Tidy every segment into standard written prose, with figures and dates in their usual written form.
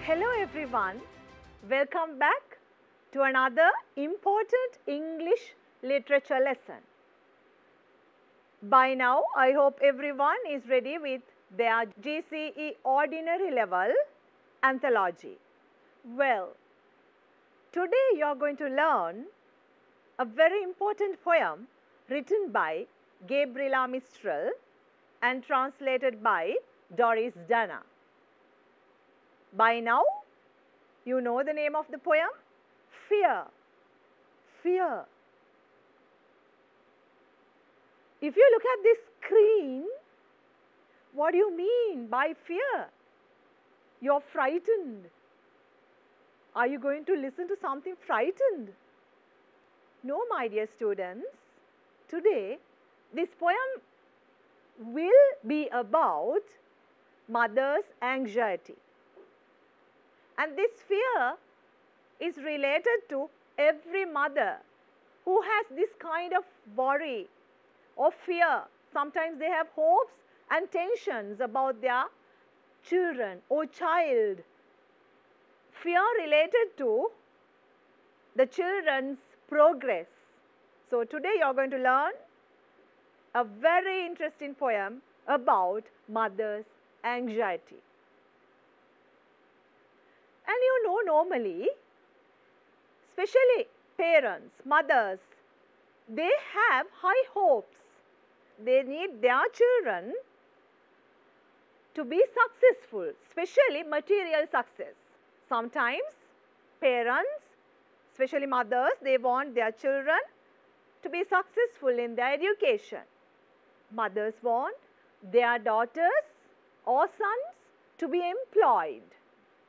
Hello everyone, welcome back to another important English literature lesson. By now, I hope everyone is ready with their GCE Ordinary Level Anthology. Well, today you are going to learn a very important poem written by Gabriela Mistral and translated by Doris Dana. By now, you know the name of the poem? Fear. Fear. If you look at this screen, what do you mean by fear? You're frightened. Are you going to listen to something frightened? No, my dear students. Today, this poem will be about mother's anxiety. And this fear is related to every mother who has this kind of worry or fear. Sometimes they have hopes and tensions about their children or child. Fear related to the children's progress. So today you are going to learn a very interesting poem about mother's anxiety. And you know, normally, especially parents, mothers, they have high hopes. They need their children to be successful, especially material success. Sometimes parents, especially mothers, they want their children to be successful in their education. Mothers want their daughters or sons to be employed.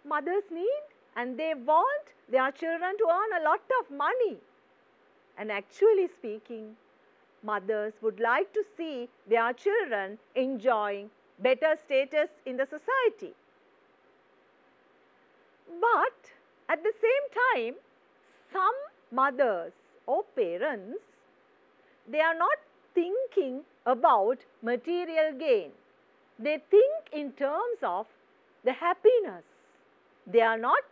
Mothers need and they want their children to earn a lot of money. And actually speaking, mothers would like to see their children enjoying better status in the society. But at the same time, some mothers or parents, they are not thinking about material gain. They think in terms of the happiness. They are not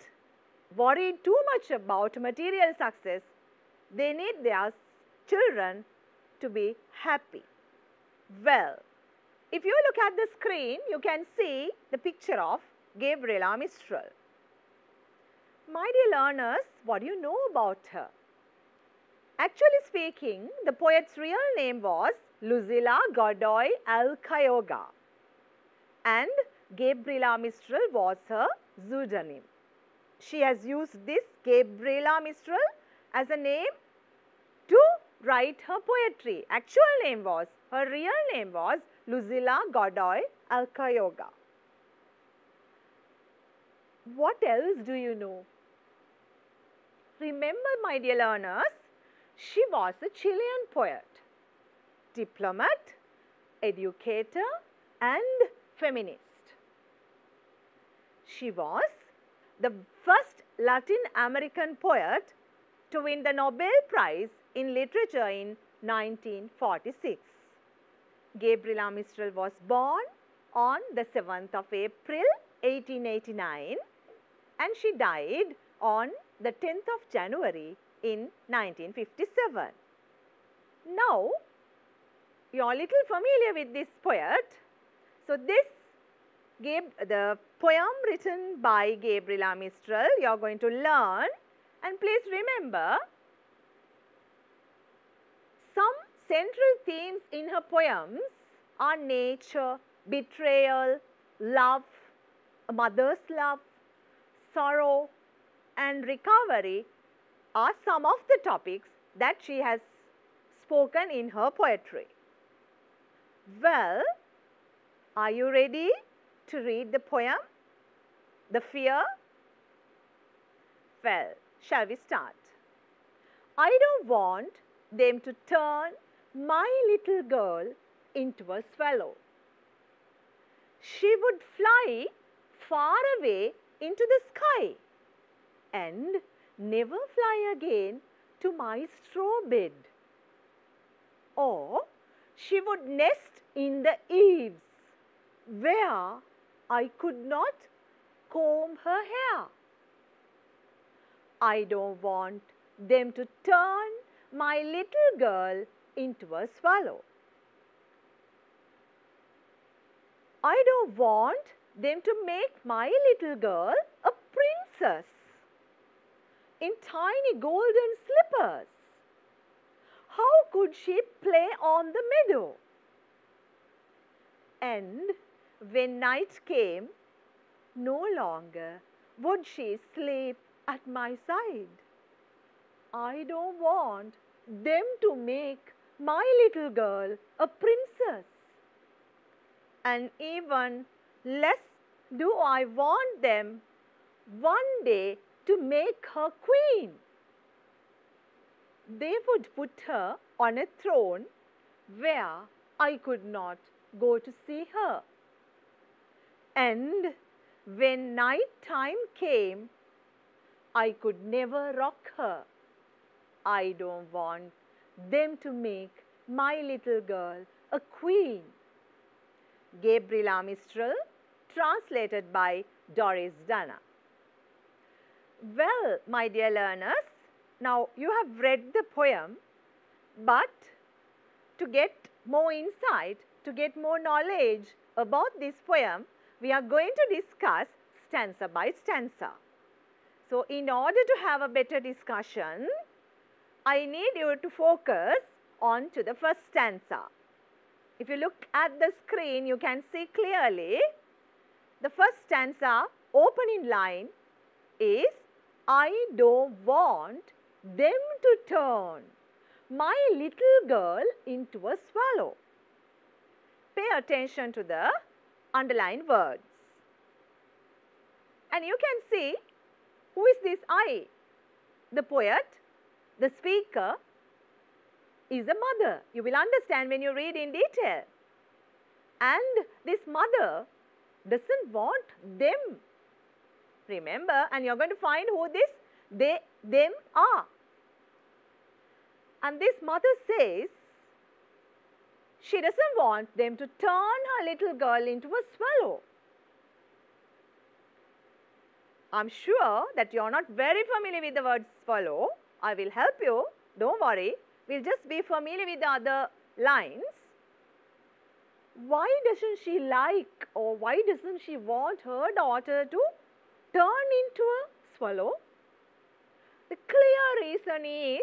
worried too much about material success. They need their children to be happy. Well, if you look at the screen, you can see the picture of Gabriela Mistral. My dear learners, what do you know about her? Actually speaking, the poet's real name was Lucila Godoy Alcayoga, and Gabriela Mistral was her pseudonym. She has used this Gabriela Mistral as a name to write her poetry. Her real name was Lucila Godoy Alcayoga. What else do you know? Remember, my dear learners, she was a Chilean poet, diplomat, educator, and feminist. She was the first Latin American poet to win the Nobel Prize in Literature in 1946. Gabriela Mistral was born on the 7th of April 1889 and she died on the 10th of January in 1957. Now, you are a little familiar with this poet. So, the poem written by Gabriela Mistral, you are going to learn, and please remember, some central themes in her poems are nature, betrayal, love, a mother's love, sorrow, and recovery are some of the topics that she has spoken in her poetry. Well, are you ready to read the poem, The Fear? Well, shall we start? I don't want them to turn my little girl into a swallow. She would fly far away into the sky and never fly again to my straw bed. Or she would nest in the eaves where I could not comb her hair. I don't want them to turn my little girl into a swallow. I don't want them to make my little girl a princess in tiny golden slippers. How could she play on the meadow? And when night came, no longer would she sleep at my side. I don't want them to make my little girl a princess. And even less do I want them one day to make her queen. They would put her on a throne where I could not go to see her. And when night time came, I could never rock her. I don't want them to make my little girl a queen. Gabriela Mistral, translated by Doris Dana. Well, my dear learners, now you have read the poem, but to get more insight, to get more knowledge about this poem, we are going to discuss stanza by stanza. So, in order to have a better discussion, I need you to focus on to the first stanza. If you look at the screen, you can see clearly the first stanza opening line is, I don't want them to turn my little girl into a swallow. Pay attention to the underlined words. And you can see, who is this I? The poet, the speaker is a mother. You will understand when you read in detail. And this mother doesn't want them. Remember, and you are going to find who this them are. And this mother says she doesn't want them to turn her little girl into a swallow. I'm sure that you are not very familiar with the word swallow. I will help you. Don't worry. We'll just be familiar with the other lines. Why doesn't she like, or why doesn't she want her daughter to turn into a swallow? The clear reason is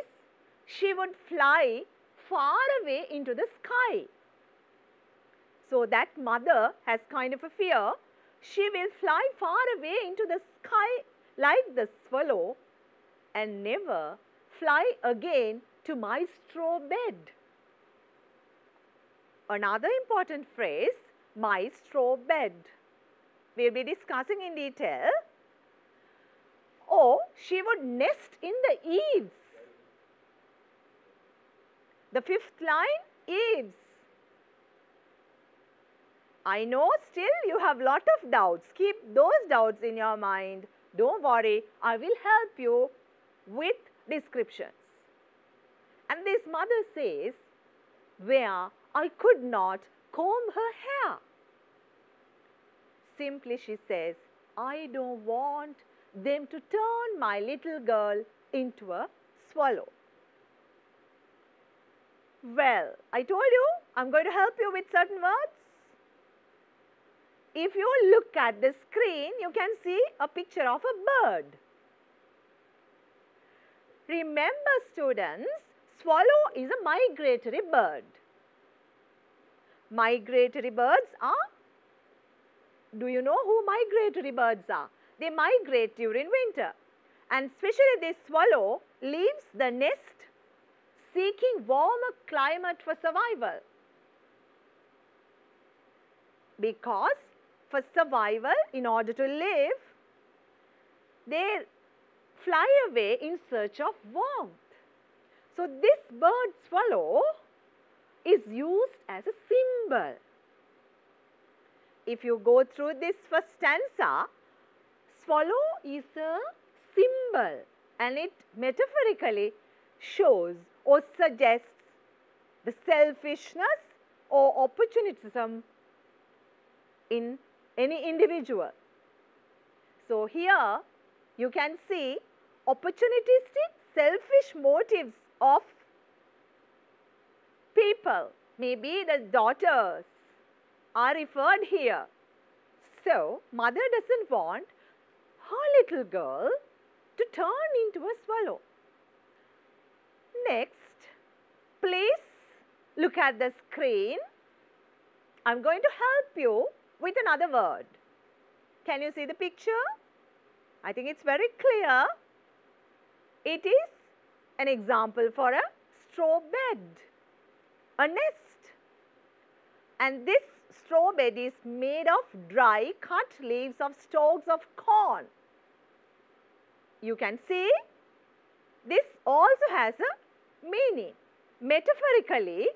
she would fly far away into the sky. So that mother has kind of a fear. She will fly far away into the sky like the swallow and never fly again to my straw bed. Another important phrase, my straw bed. We will be discussing in detail. Or she would nest in the eaves. The fifth line, eaves. I know still you have lot of doubts. Keep those doubts in your mind. Don't worry, I will help you with descriptions. And this mother says, where I could not comb her hair. Simply she says, I don't want them to turn my little girl into a swallow. Well, I told you, I'm going to help you with certain words. If you look at the screen, you can see a picture of a bird. Remember students, swallow is a migratory bird. Migratory birds are, do you know who migratory birds are? They migrate during winter. And especially this swallow leaves the nest seeking warmer climate for survival. Because for survival, in order to live, they fly away in search of warmth. So this bird swallow is used as a symbol. If you go through this first stanza, swallow is a symbol and it metaphorically shows or suggests the selfishness or opportunism in any individual. So, here you can see opportunistic, selfish motives of people. Maybe the daughters are referred here. So, mother doesn't want her little girl to turn into a swallow. Next, please look at the screen. I'm going to help you with another word. Can you see the picture? I think it's very clear. It is an example for a straw bed, a nest. And this straw bed is made of dry cut leaves of stalks of corn. You can see this also has a meaning. Metaphorically,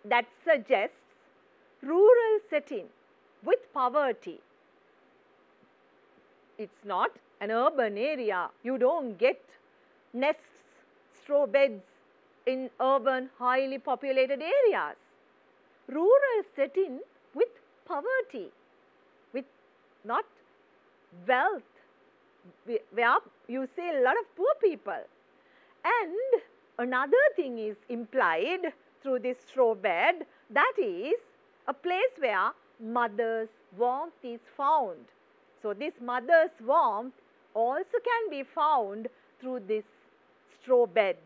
that suggests rural setting with poverty. It's not an urban area. You don't get nests, straw beds in urban, highly populated areas. Rural setting with poverty, with not wealth, where you see a lot of poor people. And another thing is implied through this straw bed, that is a place where mother's warmth is found. So, this mother's warmth also can be found through this straw bed.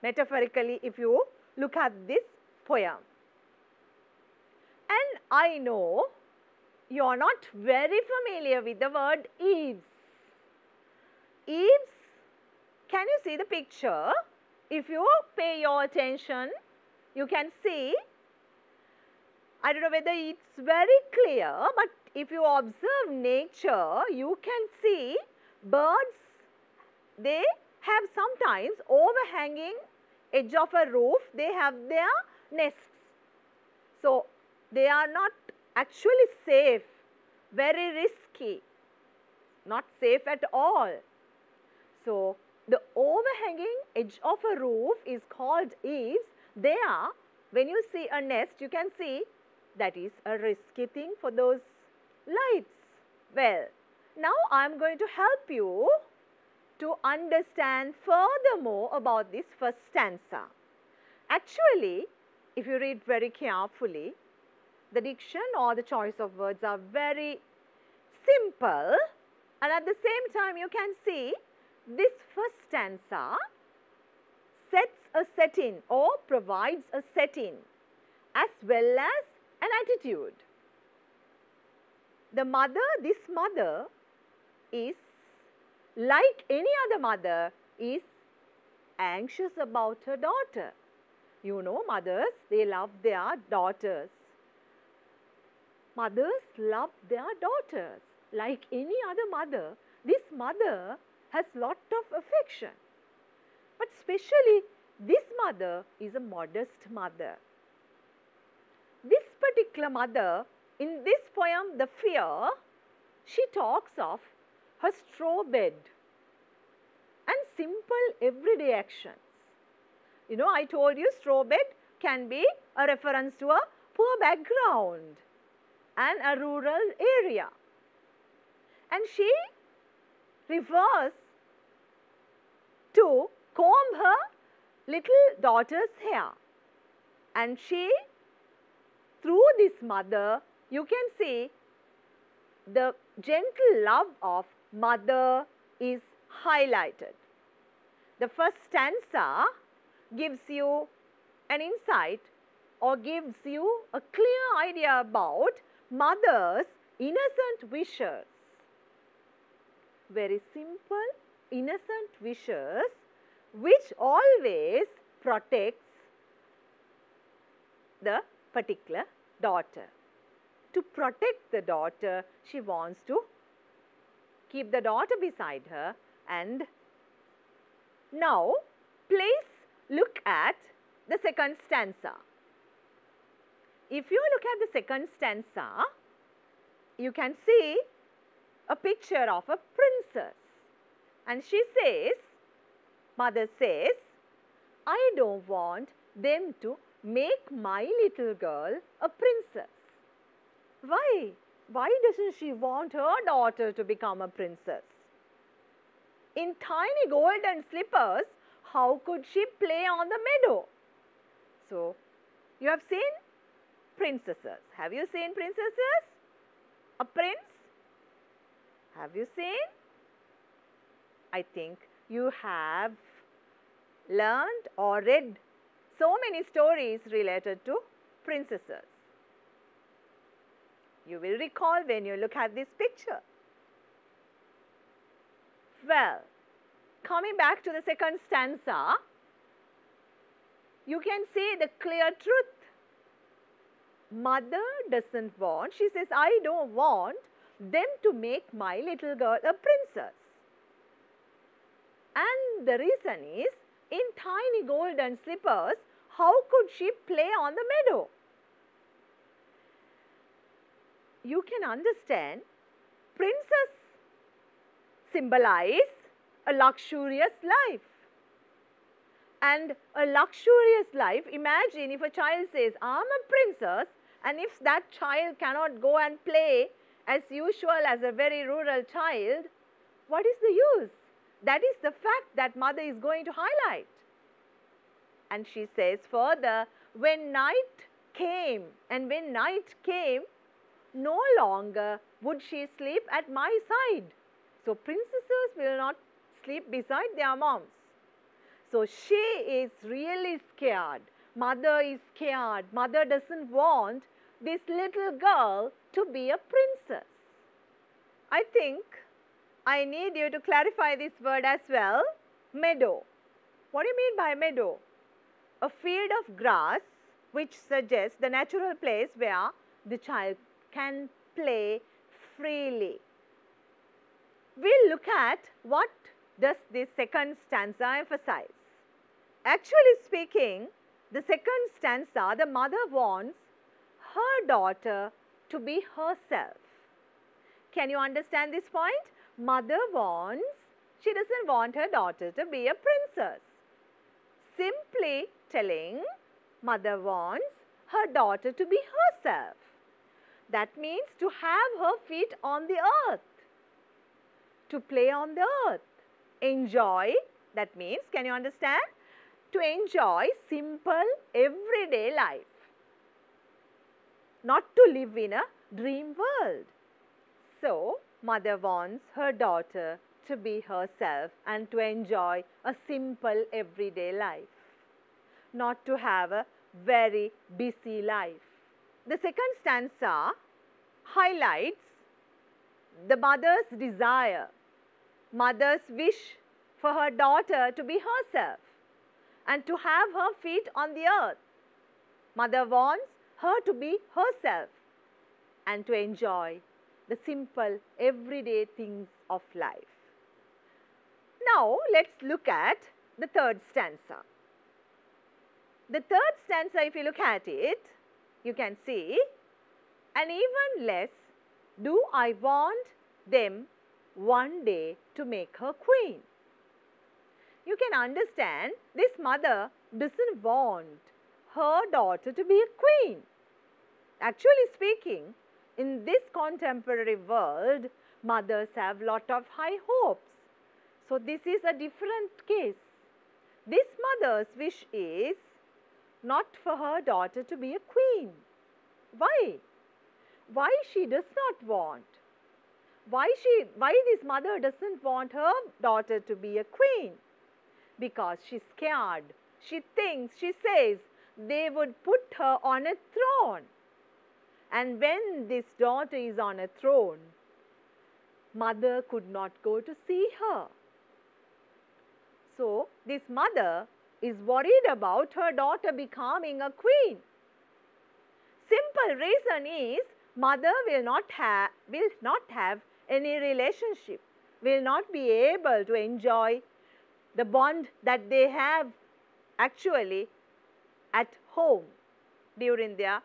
Metaphorically, if you look at this poem. And I know you are not very familiar with the word eaves. Eaves, can you see the picture? If you pay your attention, you can see, I don't know whether it's very clear, but if you observe nature, you can see birds, they have sometimes overhanging edge of a roof, they have their nests. So, they are not actually safe, very risky, not safe at all. So, the overhanging edge of a roof is called eaves. There, when you see a nest, you can see that is a risky thing for those lights. Well, now I am going to help you to understand furthermore about this first stanza. Actually, if you read very carefully, the diction or the choice of words are very simple, and at the same time you can see this first stanza sets a setting or provides a setting as well as an attitude. The mother, this mother is like any other mother, is anxious about her daughter. You know, mothers, they love their daughters. Mothers love their daughters. Like any other mother, this mother has lot of affection. But especially this mother is a modest mother. This particular mother, in this poem, The Fear, she talks of her straw bed and simple everyday actions. You know, I told you straw bed can be a reference to a poor background and a rural area. And she refers to comb her little daughter's hair. And she, through this mother, you can see the gentle love of mother is highlighted. The first stanza gives you an insight or gives you a clear idea about mother's innocent wishes. Very simple, innocent wishes which always protects the particular daughter. To protect the daughter, she wants to keep the daughter beside her. And now, please look at the second stanza. If you look at the second stanza, you can see a picture of a princess. And she says, mother says, I don't want them to make my little girl a princess. Why? Why doesn't she want her daughter to become a princess? In tiny golden slippers, how could she play on the meadow? So, you have seen princesses. Have you seen princesses? A prince? Have you seen? I think you have learned or read so many stories related to princesses. You will recall when you look at this picture. Well, coming back to the second stanza, you can see the clear truth. Mother doesn't want, she says, I don't want them to make my little girl a princess. And the reason is, in tiny golden slippers, how could she play on the meadow? You can understand, princess symbolize a luxurious life. And a luxurious life, imagine if a child says, I'm a princess, and if that child cannot go and play as usual as a very rural child, what is the use? That is the fact that mother is going to highlight. And she says further, when night came, no longer would she sleep at my side. So princesses will not sleep beside their moms. So she is really scared. Mother is scared. Mother doesn't want this little girl to be a princess. I think I need you to clarify this word as well. Meadow. What do you mean by meadow? A field of grass which suggests the natural place where the child can play freely. We'll look at what does this second stanza emphasize. Actually speaking, the second stanza, the mother wants her daughter to be herself. Can you understand this point? Mother wants, she doesn't want her daughter to be a princess. Simply telling, mother wants her daughter to be herself. That means to have her feet on the earth, to play on the earth. Enjoy, that means, can you understand? To enjoy simple everyday life. Not to live in a dream world. So, mother wants her daughter to be herself and to enjoy a simple everyday life. Not to have a very busy life. The second stanza highlights the mother's desire, mother's wish for her daughter to be herself and to have her feet on the earth. Mother wants her to be herself and to enjoy the simple everyday things of life. Now, let's look at the third stanza. The third stanza, if you look at it, you can see, and even less do I want them one day to make her queen. You can understand, this mother doesn't want her daughter to be a queen. Actually speaking, in this contemporary world, mothers have lot of high hopes. So this is a different case. This mother's wish is not for her daughter to be a queen. Why? Why she does not want? Why this mother doesn't want her daughter to be a queen? Because she's scared. She thinks, she says, they would put her on a throne. And when this daughter is on a throne, mother could not go to see her. So, this mother is worried about her daughter becoming a queen. Simple reason is, mother will not have any relationship, will not be able to enjoy the bond that they have actually at home, during their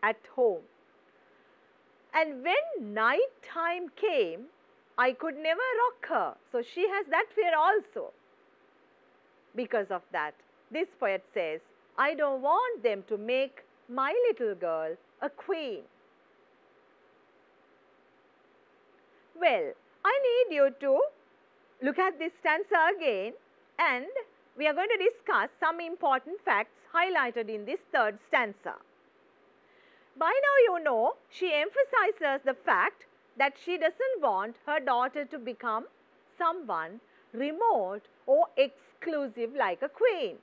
at home. And when night time came, I could never rock her. So she has that fear also. Because of that, this poet says, I don't want them to make my little girl a queen. Well, I need you to look at this stanza again, and we are going to discuss some important facts highlighted in this third stanza. By now you know she emphasizes the fact that she doesn't want her daughter to become someone remote or exclusive like a queen.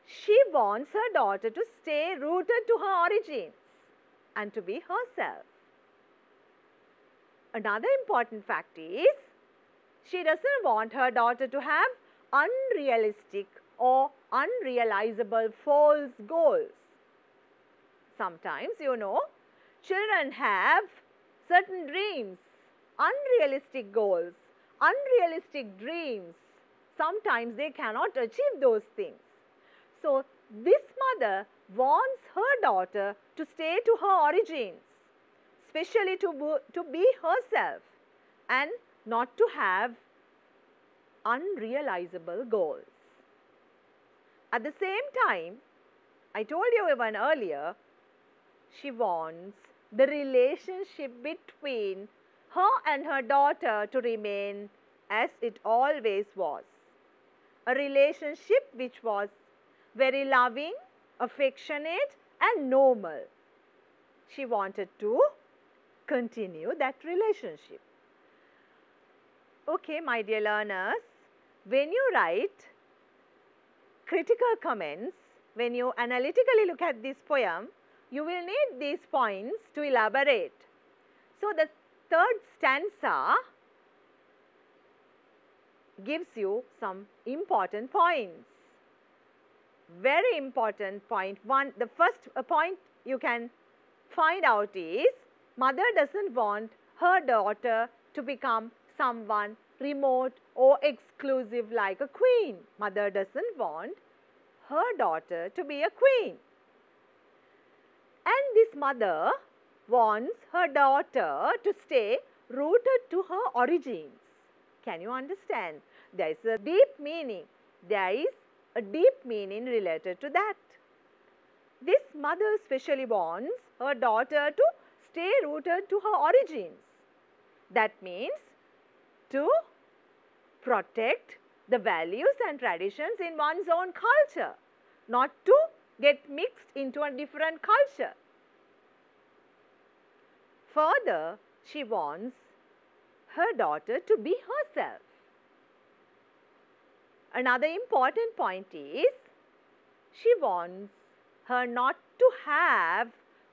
She wants her daughter to stay rooted to her origins and to be herself. Another important fact is she doesn't want her daughter to have unrealistic or unrealizable false goals. Sometimes, you know, children have certain dreams, unrealistic goals, unrealistic dreams. Sometimes they cannot achieve those things. So, this mother wants her daughter to stay to her origins, especially to be herself and not to have unrealizable goals. At the same time, I told you even earlier, she wants the relationship between her and her daughter to remain as it always was. A relationship which was very loving, affectionate and normal. She wanted to continue that relationship. Okay, my dear learners, when you write critical comments, when you analytically look at this poem, you will need these points to elaborate. So, the third stanza gives you some important points. Very important point. The first point you can find out is, mother doesn't want her daughter to become someone remote or exclusive like a queen. Mother doesn't want her daughter to be a queen. And this mother wants her daughter to stay rooted to her origins. Can you understand? There is a deep meaning. There is a deep meaning related to that. This mother especially wants her daughter to stay rooted to her origins. That means to protect the values and traditions in one's own culture, not to get mixed into a different culture. Further, she wants her daughter to be herself. Another important point is, she wants her not to have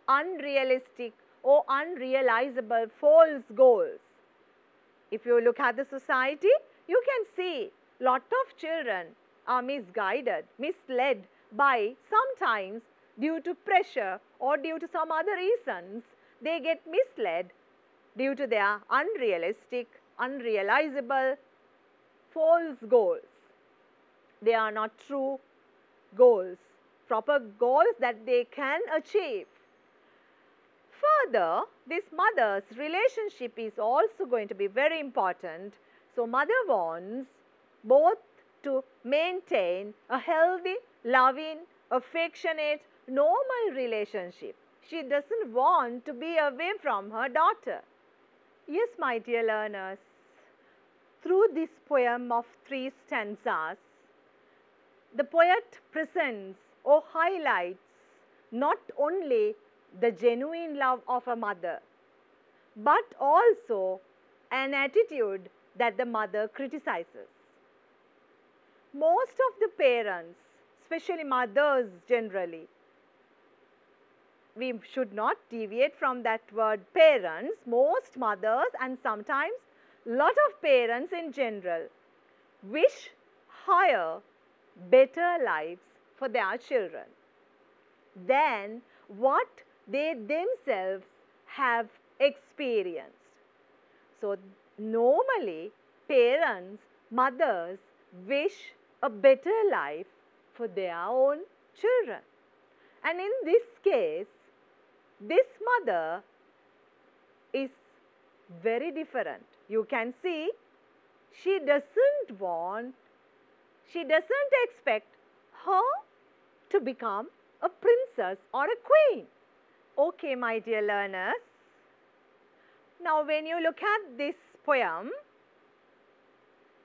unrealistic or unrealizable false goals. If you look at the society, you can see lot of children are misguided, misled by, sometimes due to pressure or due to some other reasons, they get misled due to their unrealistic, unrealizable, false goals. They are not true goals, proper goals that they can achieve. Further, this mother's relationship is also going to be very important. So, mother wants both to maintain a healthy, loving, affectionate, normal relationship. She doesn't want to be away from her daughter. Yes, my dear learners, through this poem of 3 stanzas, the poet presents or highlights not only the genuine love of a mother, but also an attitude that the mother criticizes. Most of the parents, especially mothers generally, we should not deviate from that word parents. Most mothers and sometimes lot of parents in general wish higher, better lives for their children than what they themselves have experienced. So, normally parents, mothers wish a better life for their own children. And in this case, this mother is very different. You can see she doesn't expect her to become a princess or a queen. Okay, my dear learners. Now, when you look at this poem,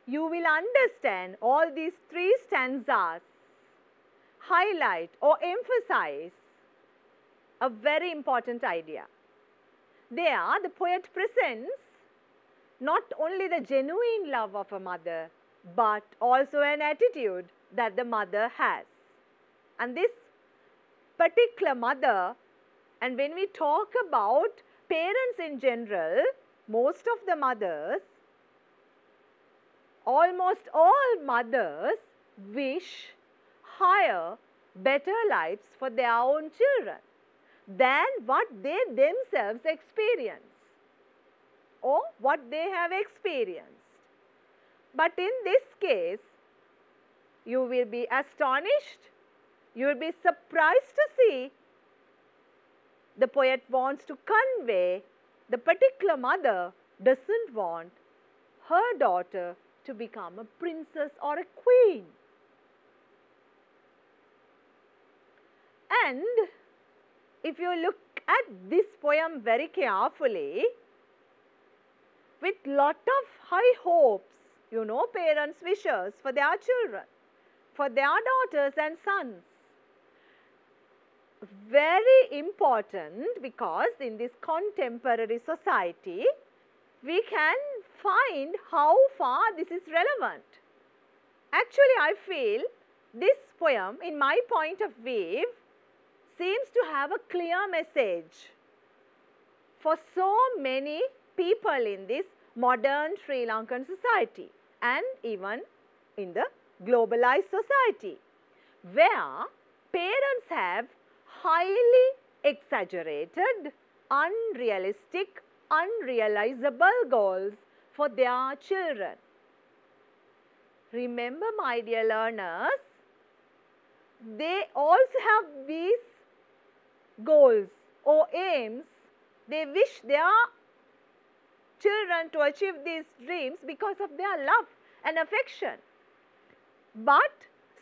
you will understand all these three stanzas highlight or emphasize a very important idea. There, the poet presents not only the genuine love of a mother, but also an attitude that the mother has. And this particular mother, and when we talk about parents in general, most of the mothers, almost all mothers wish higher, better lives for their own children than what they themselves experience or what they have experienced. But in this case, you will be astonished, you will be surprised to see the poet wants to convey the particular mother doesn't want her daughter to become a princess or a queen. And if you look at this poem very carefully, with lot of high hopes, parents' wishes for their children, for their daughters and sons. Very important, because in this contemporary society, we can find how far this is relevant. Actually, I feel this poem, in my point of view, seems to have a clear message for so many people in this modern Sri Lankan society and even in the globalized society, where parents have highly exaggerated, unrealistic, unrealizable goals for their children. Remember, my dear learners, they also have these goals or aims. They wish their children to achieve these dreams because of their love and affection. But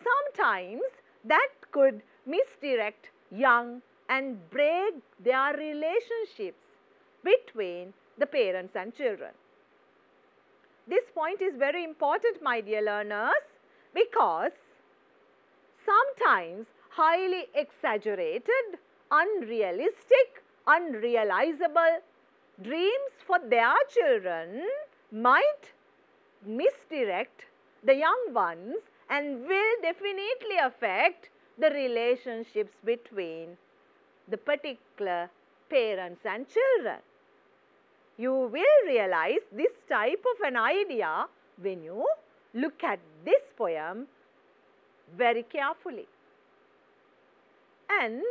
sometimes that could misdirect young and break their relationships between the parents and children. This point is very important, my dear learners, because sometimes highly exaggerated, unrealistic, unrealizable dreams for their children might misdirect the young ones and will definitely affect the relationships between the particular parents and children. You will realize this type of an idea when you look at this poem very carefully. And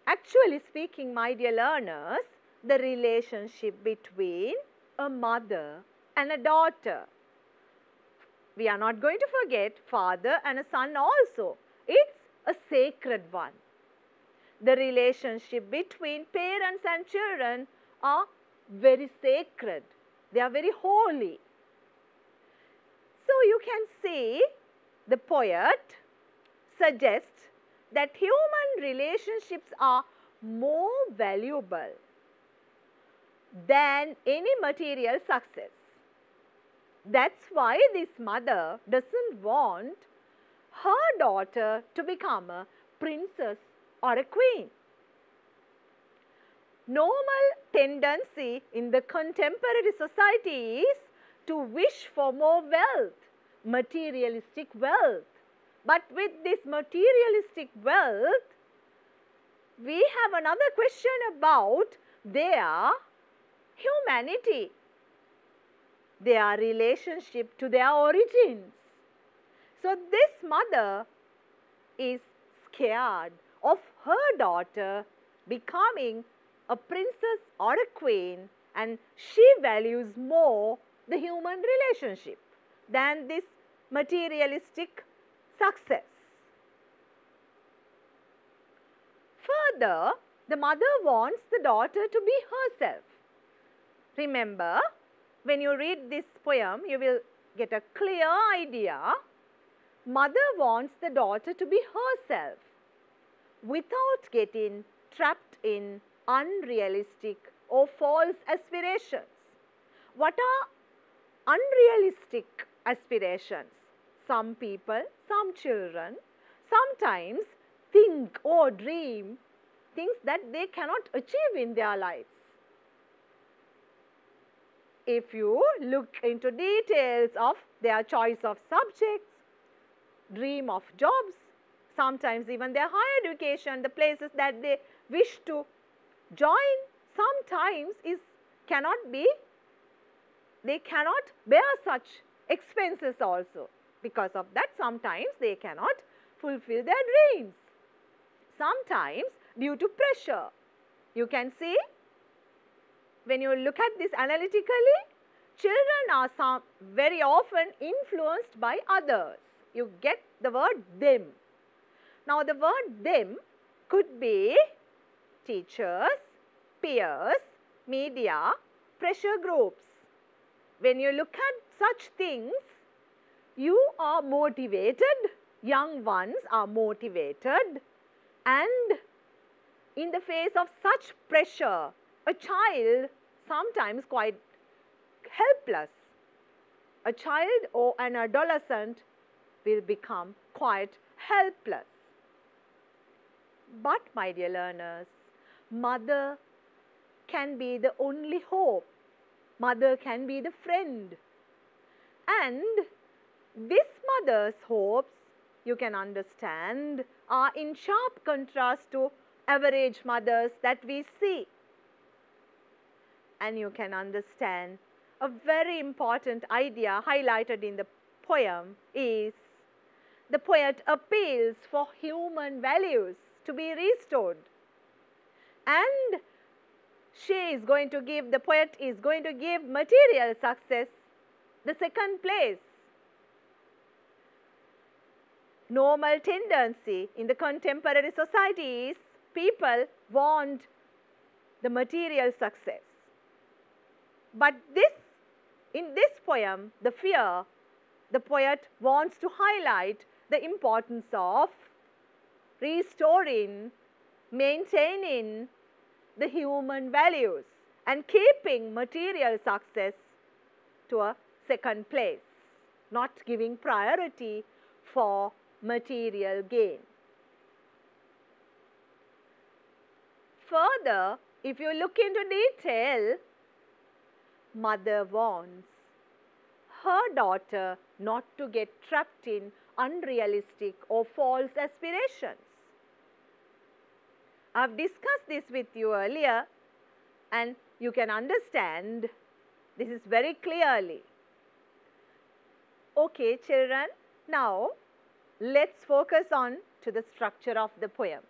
actually speaking, my dear learners, the relationship between a mother and a daughter, we are not going to forget father and a son also. It's a sacred one. The relationship between parents and children are very sacred. They are very holy. So you can see the poet suggests that human relationships are more valuable than any material success. That's why this mother doesn't want her daughter to become a princess or a queen. Normal tendency in the contemporary society is to wish for more wealth, materialistic wealth. But with this materialistic wealth, we have another question about their humanity, their relationship to their origins. So this mother is scared of her daughter becoming a princess or a queen, and she values more the human relationship than this materialistic success. Further, the mother wants the daughter to be herself. Remember, when you read this poem, you will get a clear idea. Mother wants the daughter to be herself without getting trapped in unrealistic or false aspirations. What are unrealistic aspirations? Some people, some children, sometimes think or dream things that they cannot achieve in their lives. If you look into details of their choice of subjects, dream of jobs, sometimes even their higher education, the places that they wish to join, sometimes they cannot bear such expenses also. Because of that, sometimes they cannot fulfill their dreams. Sometimes due to pressure. You can see, when you look at this analytically, children are very often influenced by others. You get the word them. Now, the word them could be teachers, peers, media, pressure groups. When you look at such things, you are motivated, young ones are motivated, and in the face of such pressure, a child sometimes quite helpless. A child or an adolescent will become quite helpless. But, my dear learners, mother can be the only hope. Mother can be the friend. And this mother's hopes, you can understand, are in sharp contrast to average mothers that we see. And you can understand a very important idea highlighted in the poem is the poet appeals for human values to be restored. And the poet is going to give material success the second place. Normal tendency in the contemporary society is people want the material success. But in this poem, the poet wants to highlight the importance of restoring, maintaining the human values and keeping material success to a second place, not giving priority for material gain. Further, if you look into detail, mother wants her daughter not to get trapped in unrealistic or false aspirations. I have discussed this with you earlier, and you can understand this is very clearly. Okay, children, now let's focus on to the structure of the poem.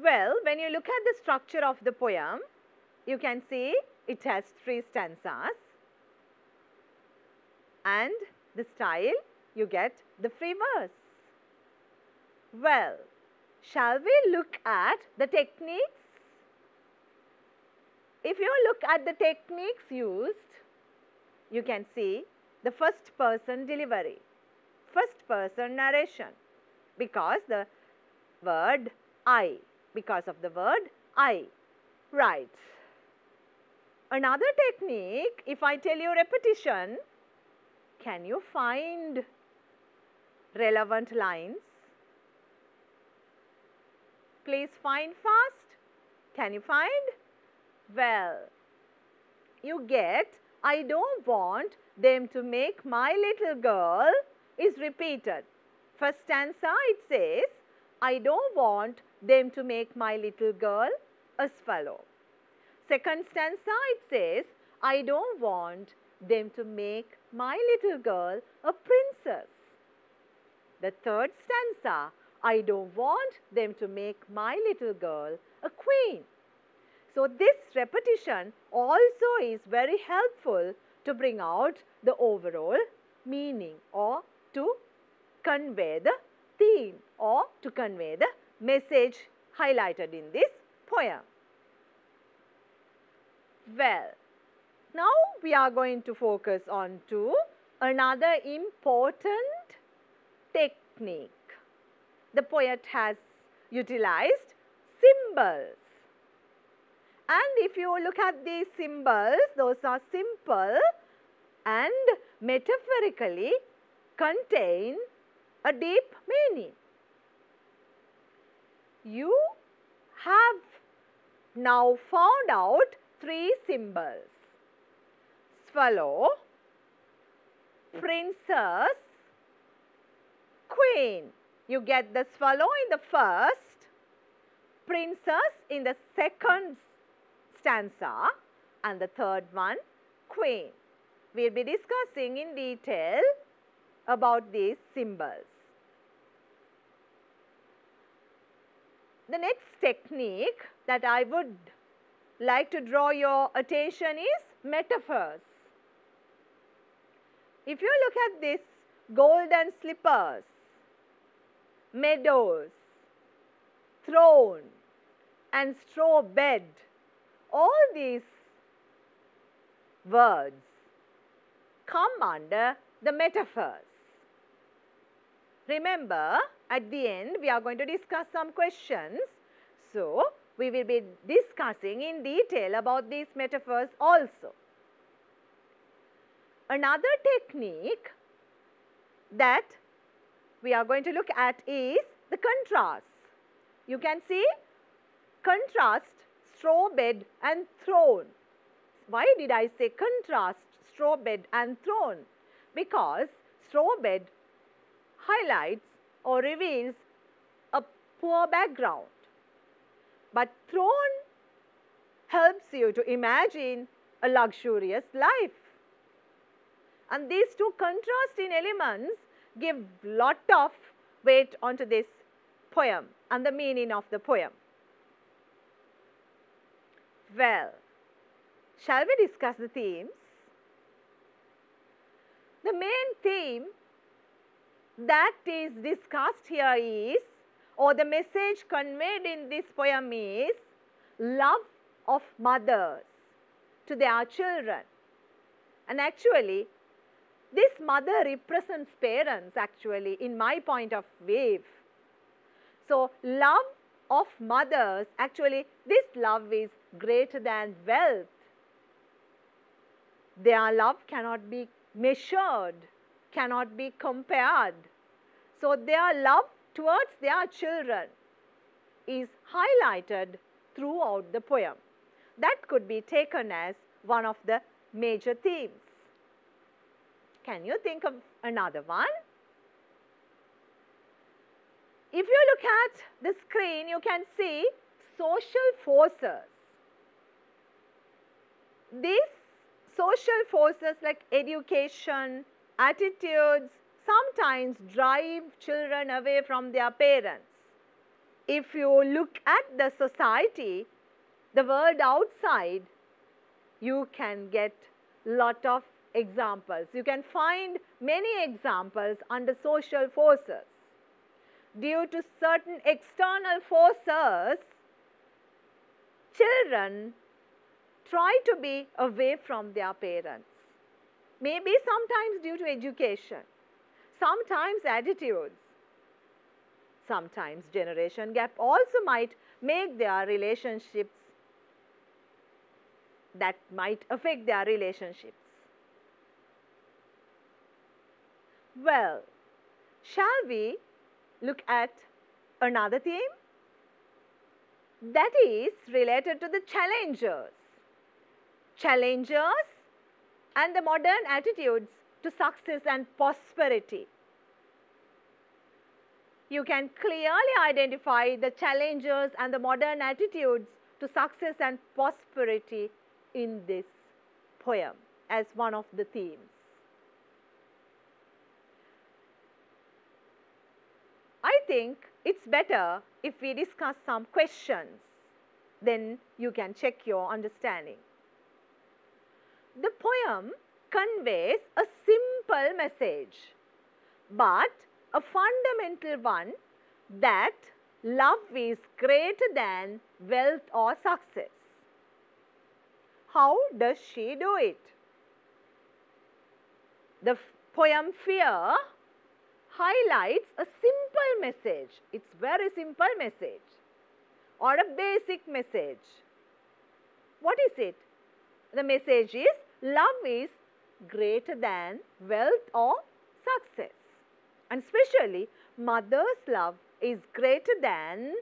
Well, when you look at the structure of the poem, you can see it has 3 stanzas, and the style, you get the free verse. Well, shall we look at the techniques? If you look at the techniques used, you can see the first person delivery, first person narration, because of the word I. Right. Another technique, if I tell you repetition, can you find relevant lines? Please find fast. Can you find? Well, you get, I don't want them to make my little girl is repeated. First stanza it says, I don't want them to make my little girl a swallow. Second stanza it says, I don't want them to make my little girl a princess. The third stanza, I don't want them to make my little girl a queen. So this repetition also is very helpful to bring out the overall meaning, or to convey the theme, or to convey the message highlighted in this poem. Well, now we are going to focus on to another important technique. The poet has utilized symbols. And if you look at these symbols, those are simple and metaphorically contain a deep meaning. You have now found out 3 symbols: swallow, princess, queen. You get the swallow in the first, princess in the second stanza, and the third one, queen. We will be discussing in detail about these symbols. The next technique that I would like to draw your attention is metaphors. If you look at this golden slippers, meadows, throne and straw bed, all these words come under the metaphors. Remember, at the end we are going to discuss some questions. So, we will be discussing in detail about these metaphors also. Another technique that we are going to look at is the contrast. You can see contrast, straw bed and throne. Why did I say contrast, straw bed and throne? Because straw bed highlights or reveals a poor background, but throne helps you to imagine a luxurious life. And these two contrasting elements give lot of weight onto this poem and the meaning of the poem. Well, shall we discuss the themes? The main theme that is discussed here is, or the message conveyed in this poem is, love of mothers to their children. And actually, this mother represents parents actually in my point of view. So, love of mothers, actually this love is greater than wealth. Their love cannot be measured, cannot be compared. So, their love towards their children is highlighted throughout the poem. That could be taken as one of the major themes. Can you think of another one? If you look at the screen, you can see social forces. These social forces like education, attitudes, sometimes drive children away from their parents. If you look at the society, the world outside, you can get lot of examples. You can find many examples under social forces. Due to certain external forces, children try to be away from their parents. Maybe sometimes due to education, sometimes attitudes, sometimes generation gap also might make their relationships, that might affect their relationships. Well, shall we look at another theme? That is related to the challengers. Challengers and the modern attitudes to success and prosperity. You can clearly identify the challengers and the modern attitudes to success and prosperity in this poem as one of the themes. I think it's better if we discuss some questions, then you can check your understanding. The poem conveys a simple message, but a fundamental one, that love is greater than wealth or success. How does she do it? The poem Fear highlights a simple message. It's very simple message or a basic message. what is it? The message is love is greater than wealth or success. And especially mother's love is greater than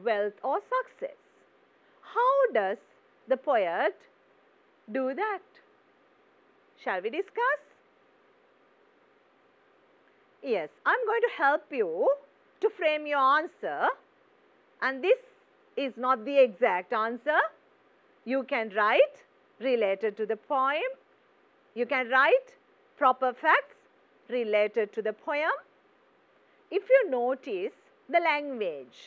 wealth or success. How does the poet do that? Shall we discuss? Yes, I am going to help you to frame your answer, and this is not the exact answer. You can write related to the poem. You can write proper facts related to the poem. If you notice the language,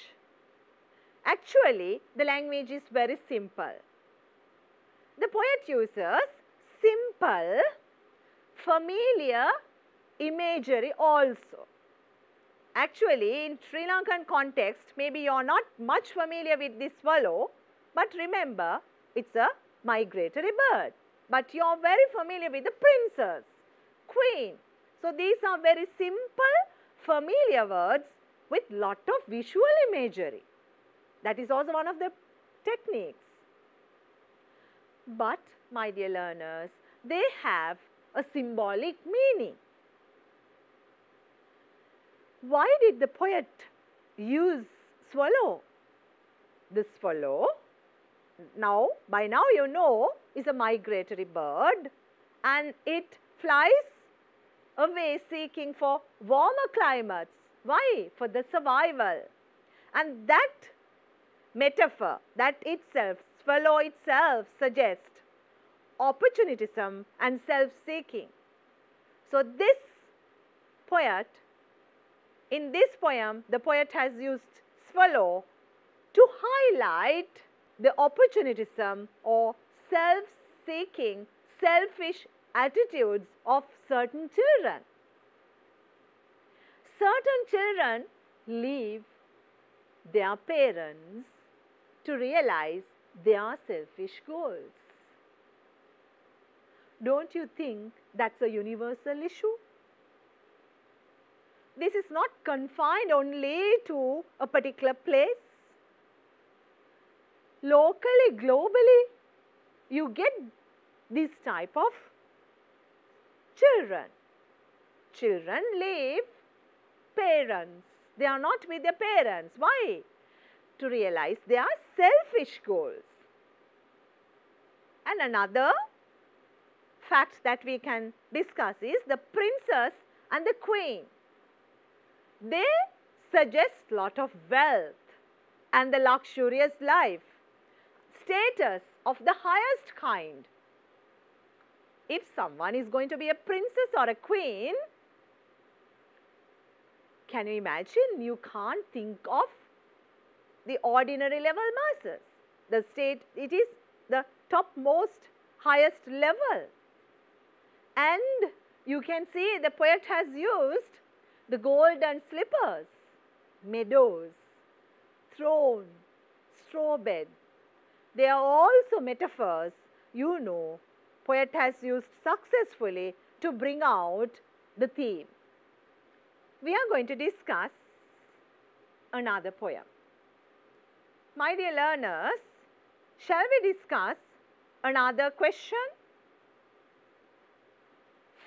actually the language is very simple. The poet uses simple, familiar imagery also. Actually, in Sri Lankan context, maybe you are not much familiar with this swallow, but remember, it's a migratory bird. But you are very familiar with the princess, queen. So, these are very simple, familiar words with lot of visual imagery. That is also one of the techniques. But, my dear learners, they have a symbolic meaning. Why did the poet use swallow? The swallow, by now you know, is a migratory bird, and it flies away seeking for warmer climates. Why? For the survival. And that metaphor, that itself, swallow itself suggests opportunism and self-seeking. So this poet, in this poem, the poet has used swallow to highlight the opportunism or self-seeking, selfish attitudes of certain children. Certain children leave their parents to realize their selfish goals. Don't you think that's a universal issue? This is not confined only to a particular place. Locally, globally, you get this type of children. Children leave parents. They are not with their parents. Why? To realize their selfish goals. And another fact that we can discuss is the princess and the queen. They suggest lot of wealth and the luxurious life, status of the highest kind. If someone is going to be a princess or a queen, can you imagine? You can't think of the ordinary level masses. It is the topmost, highest level. And you can see the poet has used the golden slippers, meadows, throne, straw bed. They are also metaphors, you know, poet has used successfully to bring out the theme. We are going to discuss another poem. My dear learners, shall we discuss another question?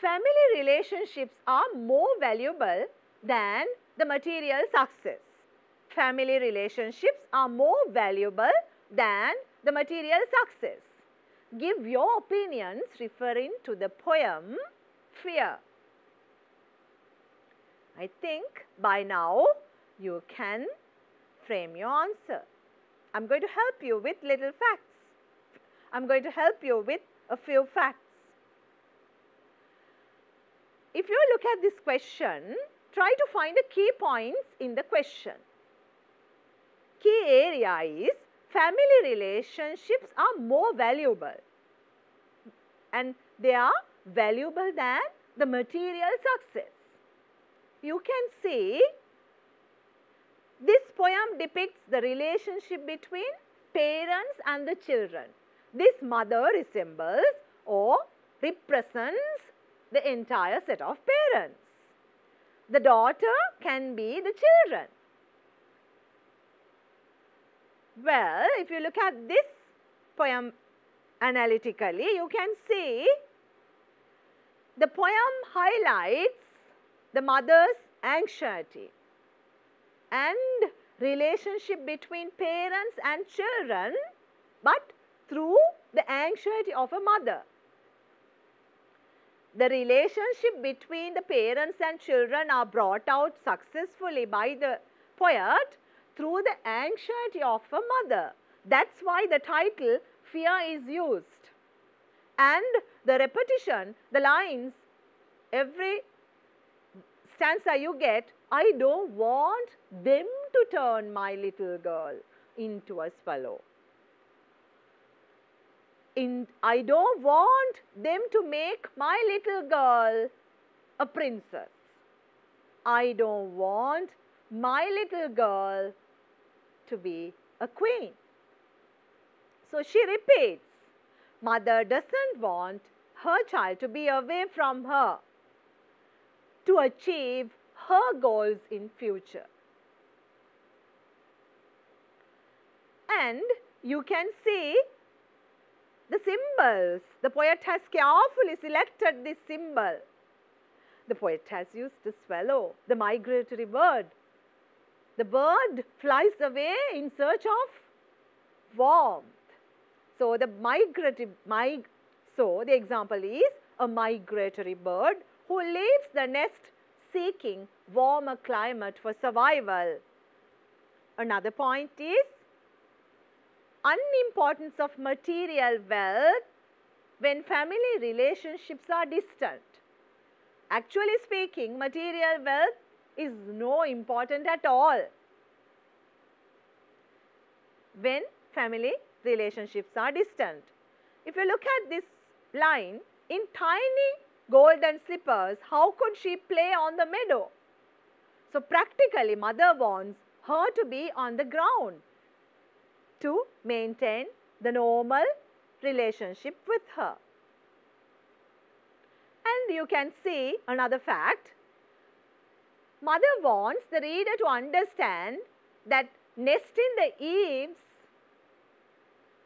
Family relationships are more valuable than the material success. Family relationships are more valuable than the material success. Give your opinions referring to the poem Fear. I think by now you can frame your answer. I am going to help you with little facts. I am going to help you with a few facts. If you look at this question, try to find the key points in the question. Key area is family relationships are more valuable, and they are valuable than the material success. You can see this poem depicts the relationship between parents and the children. This mother resembles or represents the entire set of parents. The daughter can be the children. Well, if you look at this poem analytically, you can see the poem highlights the mother's anxiety and relationship between parents and children, but through the anxiety of a mother. The relationship between the parents and children are brought out successfully by the poet through the anxiety of a mother. That's why the title Fear is used. And the repetition, the lines, every stanza you get, I don't want them to turn my little girl into a swallow. I don't want them to make my little girl a princess. I don't want my little girl to be a queen. So she repeats, mother doesn't want her child to be away from her to achieve her goals in future. And you can see the symbols. The poet has carefully selected this symbol. The poet has used the swallow, the migratory bird. The bird flies away in search of warmth. So the example is a migratory bird who leaves the nest seeking warmer climate for survival. Another point is unimportance of material wealth when family relationships are distant. Actually speaking, material wealth is no important at all when family relationships are distant. If you look at this line, in tiny golden slippers, how could she play on the meadow? So practically, mother wants her to be on the ground to maintain the normal relationship with her. And you can see another fact. Mother wants the reader to understand that nesting the eaves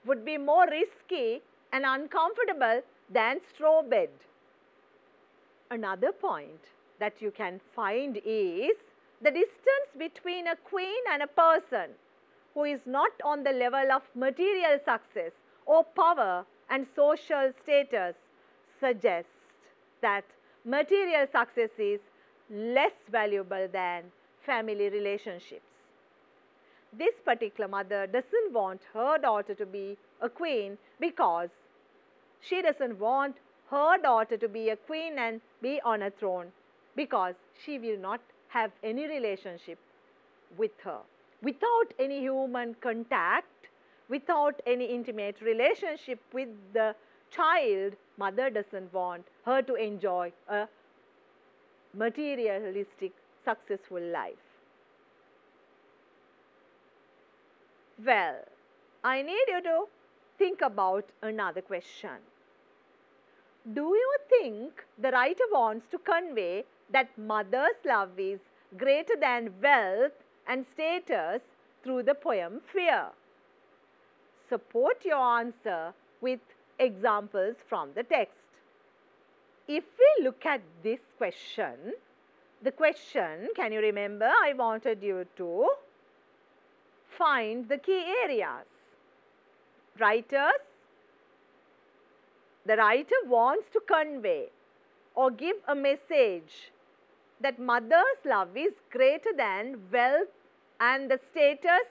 would be more risky and uncomfortable than straw bed. Another point that you can find is the distance between a queen and a person who is not on the level of material success or power and social status suggests that material success is less valuable than family relationships. This particular mother doesn't want her daughter to be a queen because she doesn't want her daughter to be a queen and be on a throne because she will not have any relationship with her. Without any human contact, without any intimate relationship with the child, mother doesn't want her to enjoy a materialistic, successful life. Well, I need you to think about another question. Do you think the writer wants to convey that mother's love is greater than wealth and status through the poem Fear? Support your answer with examples from the text. If we look at this question, the question, can you remember, I wanted you to find the key areas. The writer wants to convey or give a message that mother's love is greater than wealth and the status,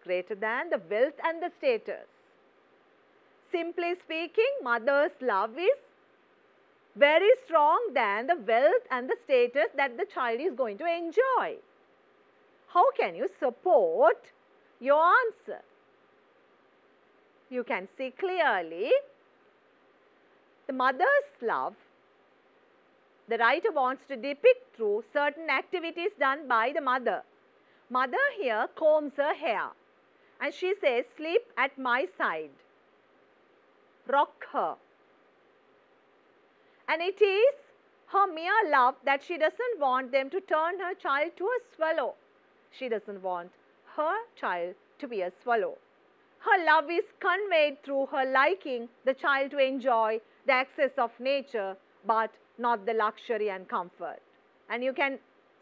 greater than the wealth and the status. Simply speaking, mother's love is very strong than the wealth and the status that the child is going to enjoy. How can you support your answer? You can see clearly the mother's love, the writer wants to depict through certain activities done by the mother. Mother here combs her hair and she says, sleep at my side, rock her. And it is her mere love that she doesn't want them to turn her child to a swallow. She doesn't want her child to be a swallow. Her love is conveyed through her liking the child to enjoy the excess of nature, but not the luxury and comfort. And you can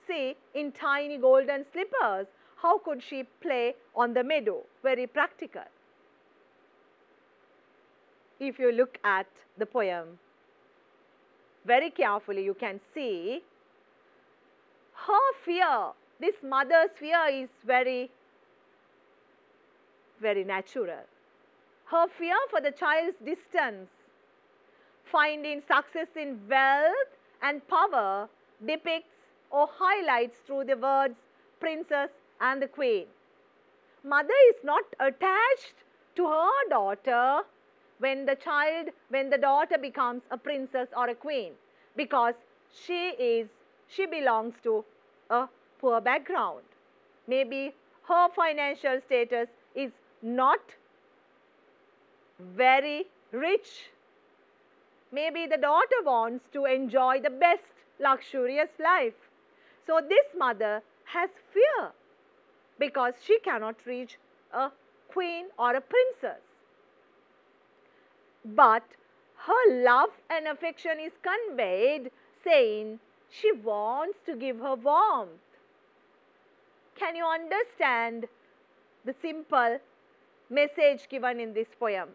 see in tiny golden slippers, how could she play on the meadow? Very practical. If you look at the poem very carefully, you can see her fear, this mother's fear is very natural. Her fear for the child's distance, finding success in wealth and power, depicts or highlights through the words princess and the queen. Mother is not attached to her daughter when the daughter becomes a princess or a queen, because she belongs to a poor background. Maybe her financial status is not very rich. Maybe the daughter wants to enjoy the best luxurious life. So this mother has fear because she cannot reach a queen or a princess. But her love and affection is conveyed, saying she wants to give her warmth. Can you understand the simple message given in this poem?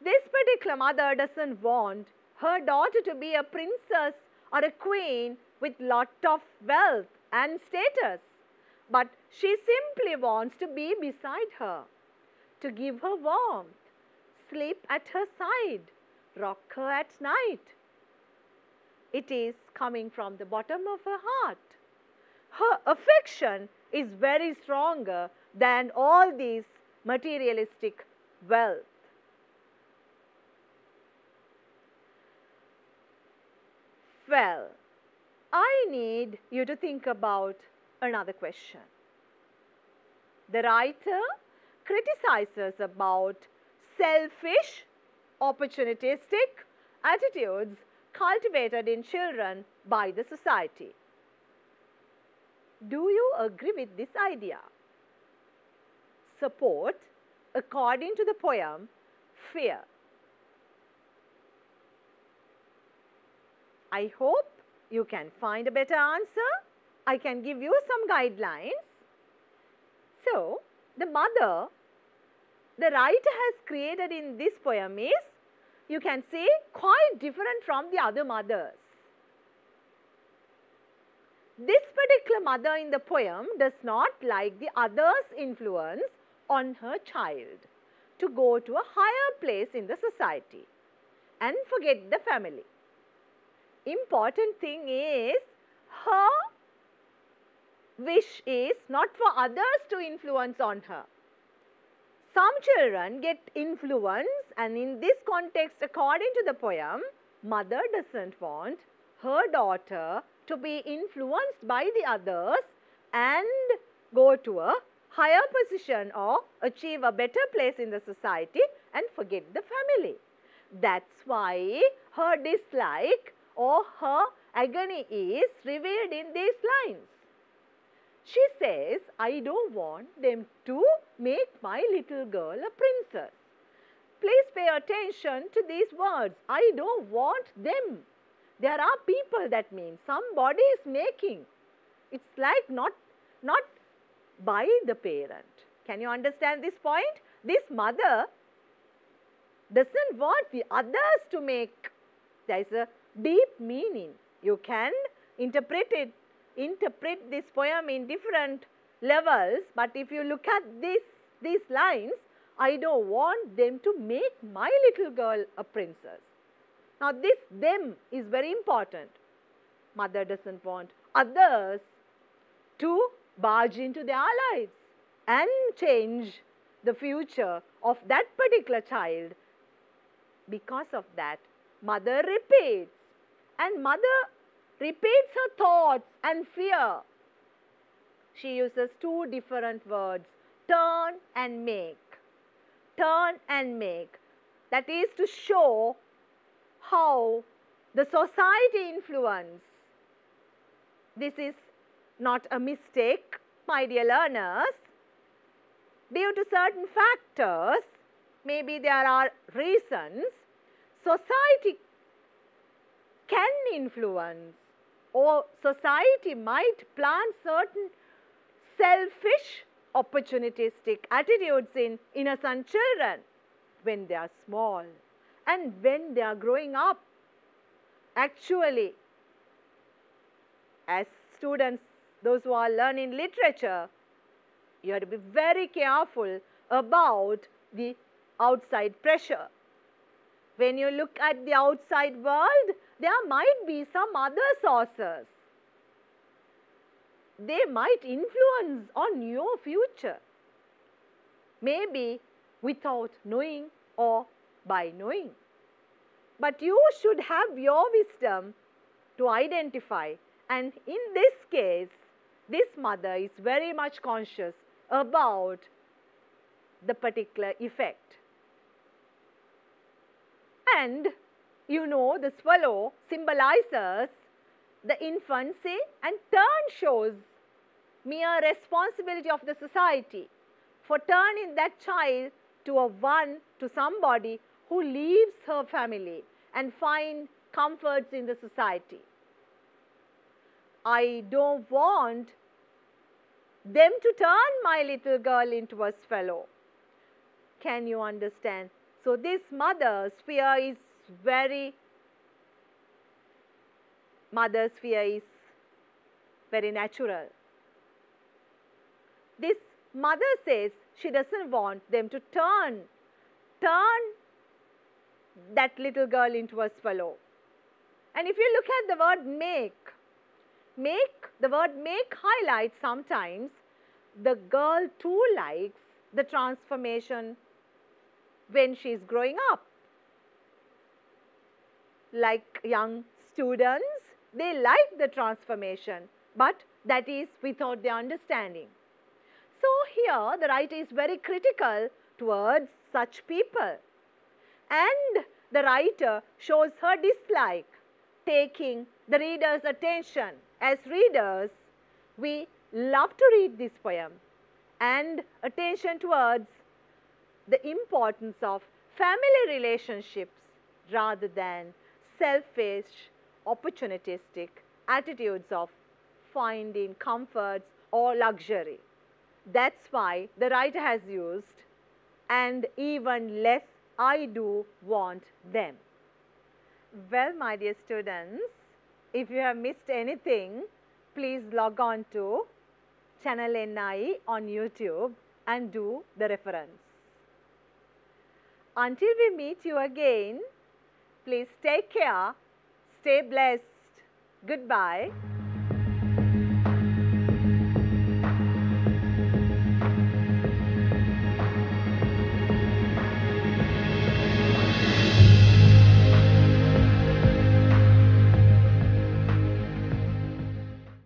This particular mother doesn't want her daughter to be a princess or a queen with lot of wealth and status, but she simply wants to be beside her, to give her warmth, sleep at her side, rock her at night. It is coming from the bottom of her heart. Her affection is very stronger than all these materialistic wealth. Well, I need you to think about another question. The writer criticizes about selfish, opportunistic attitudes cultivated in children by the society. Do you agree with this idea? Support, according to the poem, fear. I hope you can find a better answer. I can give you some guidelines. So, the mother the writer has created in this poem is, you can say, quite different from the other mothers. This particular mother in the poem does not like the others' influence on her child to go to a higher place in the society and forget the family. Important thing is, her wish is not for others to influence on her. Some children get influence, and in this context, according to the poem, mother doesn't want her daughter to be influenced by the others and go to a higher position or achieve a better place in the society and forget the family. That's why her dislike or her agony is revealed in these lines. She says, I don't want them to make my little girl a princess. Please pay attention to these words. I don't want them. There are people, that means somebody is making. It's like not by the parent. Can you understand this point? This mother doesn't want the others to make. There is a deep meaning. You can interpret this poem in different levels, but if you look at these lines, I don't want them to make my little girl a princess. Now this them is very important. Mother doesn't want others to barge into their lives and change the future of that particular child. Because of that, mother repeats, and mother repeats her thoughts and fear. She uses two different words, turn and make. Turn and make. That is to show how the society influence. This is not a mistake, my dear learners. due to certain factors, maybe there are reasons, society can influence, or society might plant certain selfish, opportunistic attitudes in innocent children when they are small and when they are growing up. Actually, as students, those who are learning literature, you have to be very careful about the outside pressure. When you look at the outside world, there might be some other sources. They might influence on your future, maybe without knowing or by knowing. But you should have your wisdom to identify, and in this case, this mother is very much conscious about the particular effect. And you know, the swallow symbolizes the infancy, and turn shows mere responsibility of the society for turning that child to somebody who leaves her family and find comforts in the society. I don't want them to turn my little girl into a swallow. Can you understand? So this mother's fear is very natural. This mother says she doesn't want them to turn that little girl into a swallow. And if you look at the word the word make highlights sometimes the girl too likes the transformation when she is growing up. Like young students, they like the transformation, but that is without their understanding. So here the writer is very critical towards such people, and the writer shows her dislike taking the reader's attention. As readers, we love to read this poem, and attention towards the importance of family relationships rather than selfish, opportunistic attitudes of finding comforts or luxury. That's why the writer has used, and even less I do want them. Well, my dear students, if you have missed anything, please log on to Channel NI on YouTube and do the reference. Until we meet you again, please take care, stay blessed. Goodbye.